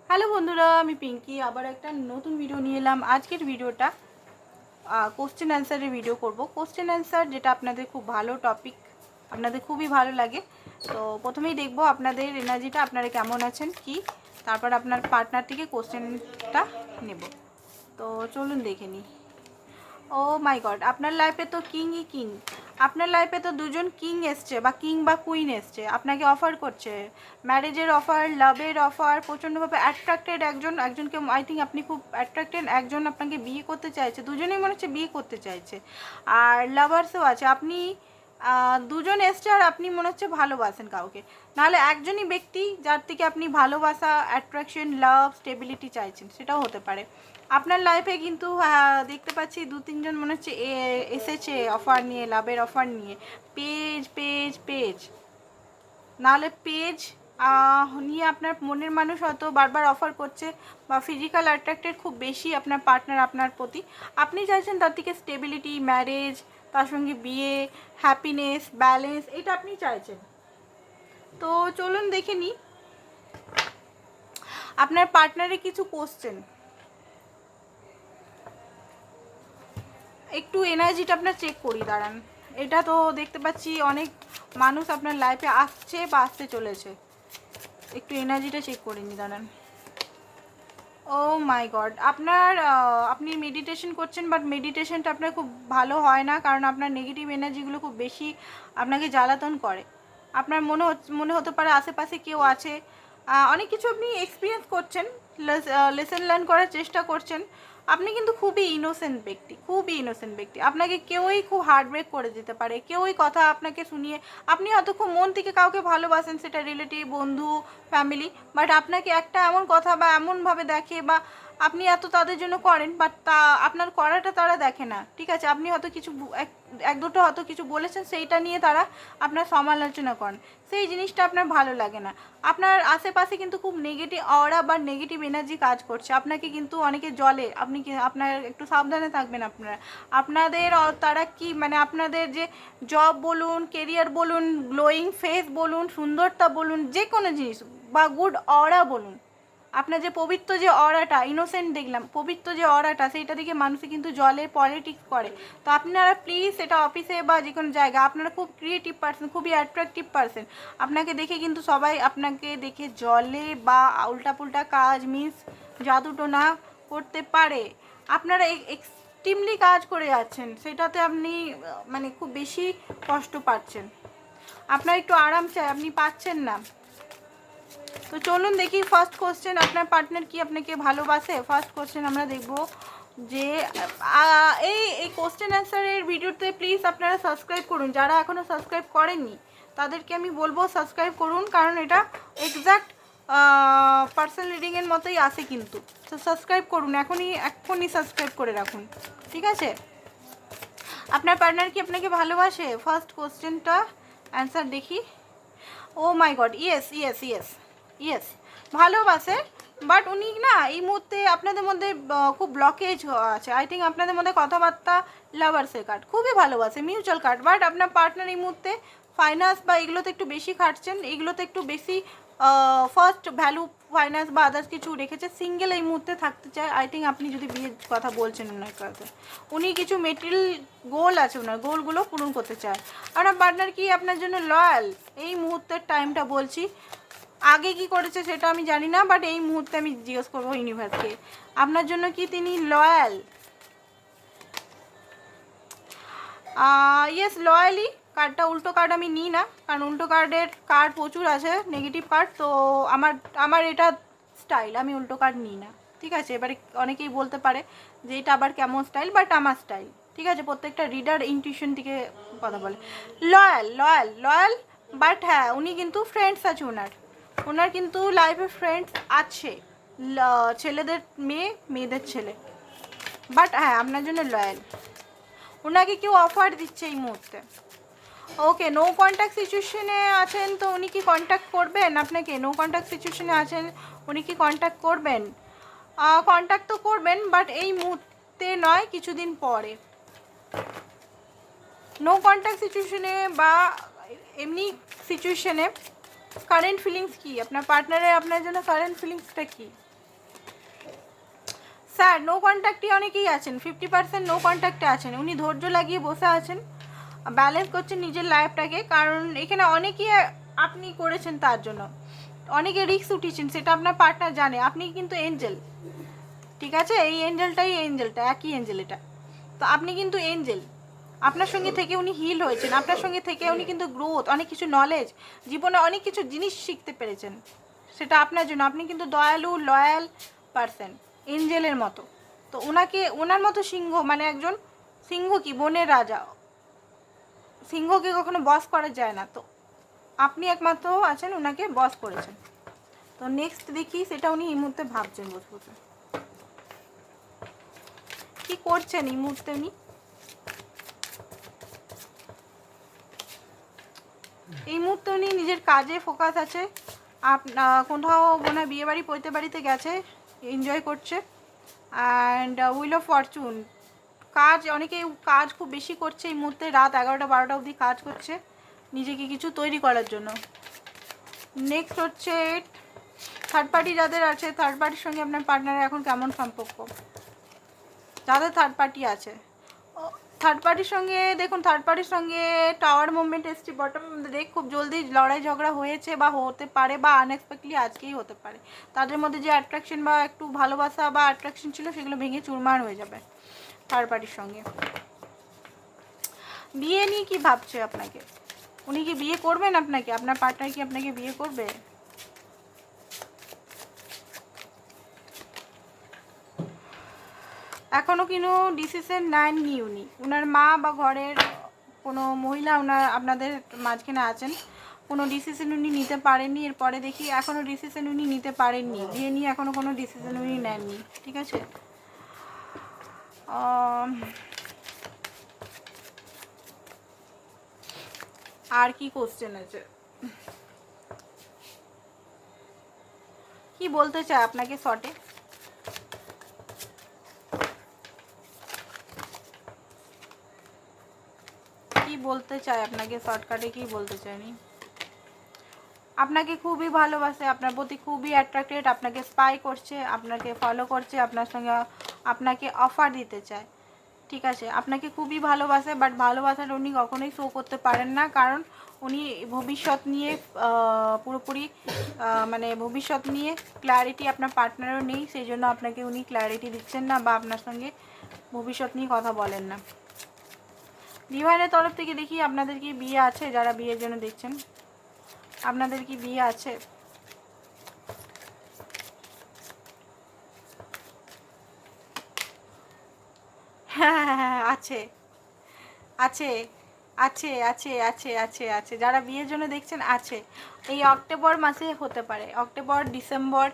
Hello বন্ধুরা, আমি পিঙ্কি আবার একটা নতুন ভিডিও নিয়ে এলাম। আজকের ভিডিওটা কোশ্চেন অ্যান্সারের ভিডিও করব। কোশ্চেন অ্যান্সার যেটা আপনাদের খুব ভালো টপিক, আপনাদের খুবই ভালো লাগে। তো প্রথমেই দেখব আপনাদের এনার্জিটা, আপনারা কেমন আছেন কি, তারপর আপনার পার্টনার থেকে কোশ্চেনটা নেব। তো চলুন দেখে নিই। ও মাই গড, আপনার লাইফে তো কিংই কিং। আপনার লাইফে তো দুজন কিং এসছে বা কিং বা কুইন এসছে, আপনাকে অফার করছে ম্যারেজের অফার, লাভের অফার, প্রচণ্ডভাবে অ্যাট্রাক্টেড। একজনকে আই থিঙ্ক আপনি খুব অ্যাট্রাক্টেড, একজন আপনাকে বিয়ে করতে চাইছে, দুজনেই মনে হচ্ছে বিয়ে করতে চাইছে। আর লাভার্সও আছে, আপনি দুজন এসছে আর আপনি মনে হচ্ছে ভালোবাসেন কাউকে, নাহলে একজনই ব্যক্তি যার থেকে আপনি ভালোবাসা, অ্যাট্রাকশন, লাভ, স্টেবিলিটি চাইছেন, সেটাও হতে পারে। আপনার লাইফে কিন্তু দেখতে পাচ্ছি দু তিনজন মনে হচ্ছে এসেছে অফার নিয়ে, লাভের অফার নিয়ে। পেজ পেজ পেজ, নাহলে পেজ নিয়ে আপনার মনের মানুষ হয়তো বারবার অফার করছে, বা ফিজিক্যাল অ্যাট্রাক্টেড খুব বেশি আপনার পার্টনার আপনার প্রতি। আপনি চাইছেন তার থেকে স্টেবিলিটি, ম্যারেজ, তার সঙ্গে বিয়ে, হ্যাপিনেস, ব্যালেন্স, এটা আপনি চাইছেন। তো চলুন দেখে নিই আপনার পার্টনারের কিছু কোশ্চেন। একটু এনার্জিটা আপনার চেক করি, দাঁড়ান। এটা তো দেখতে পাচ্ছি অনেক মানুষ আপনার লাইফে আসছে বা আসতে চলেছে। একটু এনার্জিটা চেক করে নি, দাঁড়ান। ও মাই গড, আপনি মেডিটেশন করছেন, বাট মেডিটেশনটা আপনার খুব ভালো হয় না, কারণ আপনার নেগেটিভ এনার্জিগুলো খুব বেশি আপনাকে জ্বালাতন করে। আপনার মনে হতে পারে আশেপাশে কেউ আছে। অনেক কিছু আপনি এক্সপিরিয়েন্স করছেন, লেসন লার্ন করার চেষ্টা করছেন। আপনি কিন্তু খুবই ইনোসেন্ট ব্যক্তি, খুবই ইনোসেন্ট ব্যক্তি। আপনাকে কেউই খুব হার্ট ব্রেক করে দিতে পারে, কেউই কথা আপনাকে শুনিয়ে, আপনি হয়তো খুব মন থেকে কাউকে ভালোবাসেন, সেটা রিলেটিভ, বন্ধু, ফ্যামিলি, বাট আপনাকে একটা এমন কথা বা এমনভাবে দেখে, বা আপনি এত তাদের জন্য করেন, বাট আপনার করাটা তারা দেখে না। ঠিক আছে, আপনি হয়তো কিছু এক দুটো হয়তো কিছু বলেছেন, সেইটা নিয়ে তারা আপনার সমালোচনা করেন, সেই জিনিসটা আপনার ভালো লাগে না। আপনার আশেপাশে কিন্তু খুব নেগেটিভ অরা বা নেগেটিভ এনার্জি কাজ করছে, আপনাকে কিন্তু অনেকে জলে, আপনার একটু সাবধানে থাকবেন। আপনাদের তারা কি মানে আপনাদের যে জব বলুন, কেরিয়ার বলুন, গ্লোয়িং ফেস বলুন, সুন্দরতা বলুন, যে কোনো জিনিস বা গুড অরা বলুন, আপনার যে পবিত্র যে অরাটা, ইনোসেন্ট দেখলাম, পবিত্র যে অরাটা, সেইটা দিকে মানুষে কিন্তু জলে পলিটিক্স করে। তো আপনারা প্লিজ, এটা অফিসে বা যে কোনো জায়গায়, আপনারা খুব ক্রিয়েটিভ পার্সন, খুবই অ্যাট্রাকটিভ পার্সন। আপনাকে দেখে কিন্তু সবাই আপনাকে দেখে জলে বা উল্টাপুল্টা কাজ, মিস জাদুটোনা করতে পারে। আপনারা এক্সট্রিমলি কাজ করে যাচ্ছেন, সেটাতে আপনি মানে খুব বেশি কষ্ট পাচ্ছেন। আপনার একটু আরাম চাই, আপনি পাচ্ছেন না। তো চলুন দেখি ফার্স্ট কোশ্চেন, আপনার পার্টনার কি আপনাকে ভালোবাসে। ফার্স্ট কোশ্চেন আমরা দেখব যে এই কোশ্চেন অ্যান্সারের ভিডিওতে প্লিজ আপনারা সাবস্ক্রাইব করুন। যারা এখনও সাবস্ক্রাইব করেননি তাদেরকে আমি বলবো সাবস্ক্রাইব করুন, কারণ এটা এক্স্যাক্ট পার্সোনাল রিডিংয়ের মতোই আসে কিন্তু। তো সাবস্ক্রাইব করুন, এখনই সাবস্ক্রাইব করে রাখুন, ঠিক আছে। আপনার পার্টনার কি আপনাকে ভালোবাসে, ফার্স্ট কোশ্চেনটা অ্যান্সার দেখি। Oh my god, yes yes yes yes, ভালোবাসে। বাট উনি না এই মুহূর্তে আপনাদের মধ্যে খুব ব্লকেজ আছে। আই থিঙ্ক আপনাদের মধ্যে কথাবার্তা, লাভার্সের কার্ড, খুবই ভালোবাসে, মিউচুয়াল কার্ড। বাট আপনার পার্টনার এই মুহূর্তে ফাইন্যান্স বা এগুলোতে একটু বেশি খাটছেন, এগুলোতে একটু বেশি ফার্স্ট ভ্যালু ফাইন্যান্স বা আদার্স কিছু রেখেছে। সিঙ্গেল এই মুহূর্তে থাকতে চায়। আই থিঙ্ক আপনি যদি বিয়ের কথা বলছেন ওনার কাছে, উনি কিছু মেটেরিয়াল গোল আছে, ওনার গোলগুলো পূরণ করতে চায়। আপনার পার্টনার কি আপনার জন্য লয়াল এই মুহূর্তের টাইমটা বলছি। আগে কি করেছে সেটা আমি জানি না, বাট এই মুহূর্তে আমি জিজ্ঞেস করবো ইউনিভার্সকে, আপনার জন্য কি তিনি লয়াল। ইয়েস, লয়ালি। কার্ডটা উল্টো কার্ড আমি নিই না, কারণ উল্টো কার্ড প্রচুর আছে, নেগেটিভ কার্ড। তো আমার এটা স্টাইল, আমি উল্টো কার্ড নিই না, ঠিক আছে। এবারে অনেকেই বলতে পারে যে এটা আবার কেমন স্টাইল, বাট আমার স্টাইল, ঠিক আছে। প্রত্যেকটা রিডার ইনটিউশন থেকে কথা বলে। লয়াল লয়াল লয়াল, বাট হ্যাঁ উনি কিন্তু ফ্রেন্ডস আছে ওনার কিন্তু লাইফে ফ্রেন্ডস আছে, ছেলেদের মেয়ে, মেয়েদের ছেলে। বাট হ্যাঁ আপনার জন্য লয়াল। ওনাকে কেউ অফার দিচ্ছে এই মুহূর্তে। ওকে, নো কন্ট্যাক্ট সিচুয়েশনে আছেন, তো উনি কি কন্ট্যাক্ট করবেন আপনাকে? নো কন্ট্যাক্ট সিচুয়েশনে আছেন, উনি কি কন্ট্যাক্ট করবেন? কন্ট্যাক্ট তো করবেন, বাট এই মুহূর্তে নয়, কিছুদিন পরে। নো কন্ট্যাক্ট সিচুয়েশনে বা এমনি সিচুয়েশনে কারেন্ট ফিলিংস কি আপনার পার্টনারের আপনার জন্য? কারেন্ট ফিলিংসটা কি? স্যার নো কন্ট্যাক্টে অনেকেই আছেন, 50% নো কন্ট্যাক্টে আছেন। উনি ধৈর্য লাগিয়ে বসে আছেন, ব্যালেন্স করছেন নিজের লাইফটাকে। কারণ এখানে অনেকেই আপনি করেছেন তার জন্য, অনেকে রিস্ক উঠিয়েছেন, সেটা আপনার পার্টনার জানে। আপনি কিন্তু এঞ্জেল, ঠিক আছে? এই এঞ্জেলটা একই এঞ্জেল এটা। তো আপনি কিন্তু এঞ্জেল, আপনার সঙ্গে থেকে উনি হিল হয়েছেন, আপনার সঙ্গে থেকে উনি কিন্তু গ্রোথ, অনেক কিছু নলেজ, জীবনে অনেক কিছু জিনিস শিখতে পেরেছেন, সেটা আপনার জন্য। আপনি কিন্তু দয়ালু, লয়াল পারসন, এঞ্জেলের মতো। তো ওনাকে, ওনার মতো সিংহ, মানে একজন সিংহ কি বনের রাজা, সিংহকে কখনো বস করা যায় না। তো আপনি একমাত্র আছেন ওনাকে বস করেছেন। তো নেক্সট দেখি সেটা উনি এই মুহূর্তে ভাবছেন বসে বসে কি করছেন এই মুহূর্তে উনি। এই মুহূর্তে উনি নিজের কাজে ফোকাস আছে। কোথাও ওনার বিয়ে বাড়ি পৈতে বাড়িতে গেছে, এনজয় করছে। অ্যান্ড হুইল অফ ফরচুন, কাজ, অনেকে কাজ খুব বেশি করছে এই মুহূর্তে, রাত 11টা-12টা অবধি কাজ করছে নিজেকে কিছু তৈরি করার জন্য। নেক্সট হচ্ছে থার্ড পার্টি যাদের আছে, থার্ড পার্টির সঙ্গে আপনার পার্টনারের এখন কেমন সম্পর্ক, যাদের থার্ড পার্টি আছে। থার্ড পার্টির সঙ্গে দেখুন, থার্ড পার্টির সঙ্গে টাওয়ার মুভমেন্ট এসছে, বটম দেখ, খুব জলদি লড়াই ঝগড়া হয়েছে বা হতে পারে, বা আনএক্সপেক্টলি আজকেই হতে পারে। তাদের মধ্যে যে অ্যাট্রাকশন বা একটু ভালোবাসা বা অ্যাট্রাকশন ছিল, সেগুলো ভেঙে চুরমার হয়ে যাবে থার্ড পার্টির সঙ্গে। বিয়ে নিয়ে কি ভাবছে আপনাকে, উনি কি বিয়ে করবেন আপনাকে, আপনার পার্টনার কি আপনাকে বিয়ে করবে? এখনও কিন্তু ডিসিশন নেননি উনি। ওনার মা বা ঘরের কোনো মহিলা আপনাদের মাঝখানে আছেন, কোনো ডিসিশন উনি নিতে পারেননি। এরপরে দেখি এখনও ডিসিশন উনি নিতে পারেননি, বিয়ে নিয়ে এখনও কোনো ডিসিশন উনি নেননি, ঠিক আছে? আর কি কোশ্চেন আছে, কি বলতে চায় আপনাকে শর্টে? কি বলতে চায় আপনাকে শর্টকাটে, কি বলতে চায়নি? আপনাকে খুবই ভালোবাসে, আপনার প্রতি খুবই অ্যাট্রাক্টেড, আপনাকে স্পাই করছে, আপনাকে ফলো করছে, আপনার সঙ্গে আপনাকে অফার দিতে চায়, ঠিক আছে? আপনাকে খুবই ভালোবাসে, বাট ভালোবাসাটা উনি কখনোই শো করতে পারেন না। কারণ উনি ভবিষ্যৎ নিয়ে পুরোপুরি মানে ভবিষ্যৎ নিয়ে ক্ল্যারিটি আপনার পার্টনারও নেই, সেই জন্য আপনাকে উনি ক্ল্যারিটি দিচ্ছেন না বা আপনার সঙ্গে ভবিষ্যৎ নিয়ে কথা বলেন না। ডিভাইনের তরফ থেকে দেখি আপনাদের কি বিয়ে আছে, যারা বিয়ের জন্য দেখছেন আপনাদের কি বিয়ে আছে? হ্যাঁ, আছে আছে আছে আছে আছে আছে আছে, যারা বিয়ের জন্য দেখছেন আছে। এই অক্টোবর মাসে হতে পারে, অক্টোবর, ডিসেম্বর,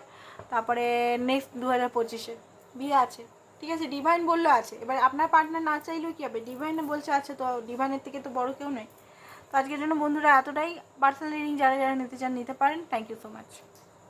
তারপরে নেক্সট 2025-এ বিয়ে আছে, ঠিক আছে? ডিভাইন বললো আছে, এবার আপনার পার্টনার না চাইলেও কী হবে, ডিভাইনে বলছে আছে, তো ডিভাইনের থেকে তো বড় কেউ নয়। তো আজকের জন্য বন্ধুরা এতটাই। পার্সোনাল রিডিং যারা যারা নিতে চান নিতে পারেন। Thank you so much.